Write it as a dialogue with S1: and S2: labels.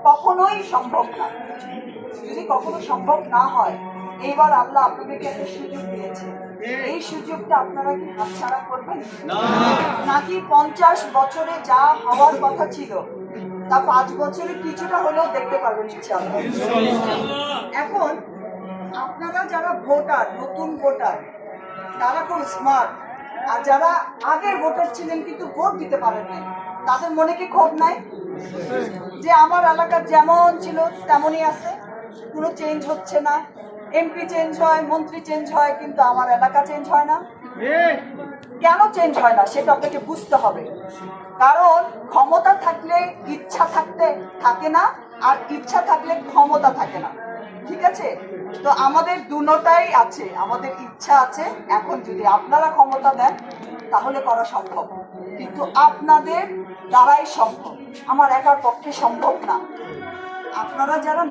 S1: কখনোই সম্ভব না। যদি কখনো সম্ভব না হয়, এইবার আল্লাহ আপনাদেরকে একটা সুযোগ দিয়েছে, এই সুযোগটা আপনারা কি হাতছাড়া করবেন নাকি 50 বছরে যা হওয়ার কথা ছিল তা 5 বছরে কিছুটা হলেও দেখতে পারবেন ইনশাআল্লাহ। এখন আপনারা যারা ভোটার, নতুন ভোটার, তারা খুব স্মার্ট, আর যারা আগের ভোটার ছিলেন কিন্তু ভোট দিতে পারেন নাই, তাদের মনে কি ক্ষোভ নাই যে আমার এলাকা যেমন ছিল তেমনই আছে, কোনো চেঞ্জ হচ্ছে না? এমপি চেঞ্জ হয়, মন্ত্রী চেঞ্জ হয়, কিন্তু আমার এলাকা চেঞ্জ হয় না। কেন চেঞ্জ হয় না সেটা আপনাকে বুঝতে হবে। কারণ ক্ষমতা থাকলে ইচ্ছা থাকে না, আর ইচ্ছা থাকলে ক্ষমতা থাকে না। ঠিক আছে? তো আমাদের দুটোটাই আছে, আমাদের ইচ্ছা আছে। এখন যদি আপনারা ক্ষমতা দেন তাহলে করা সম্ভব, কিন্তু আপনাদের দ্বারাই সম্ভব, আমার একার পক্ষে সম্ভব না। আপনারা যারা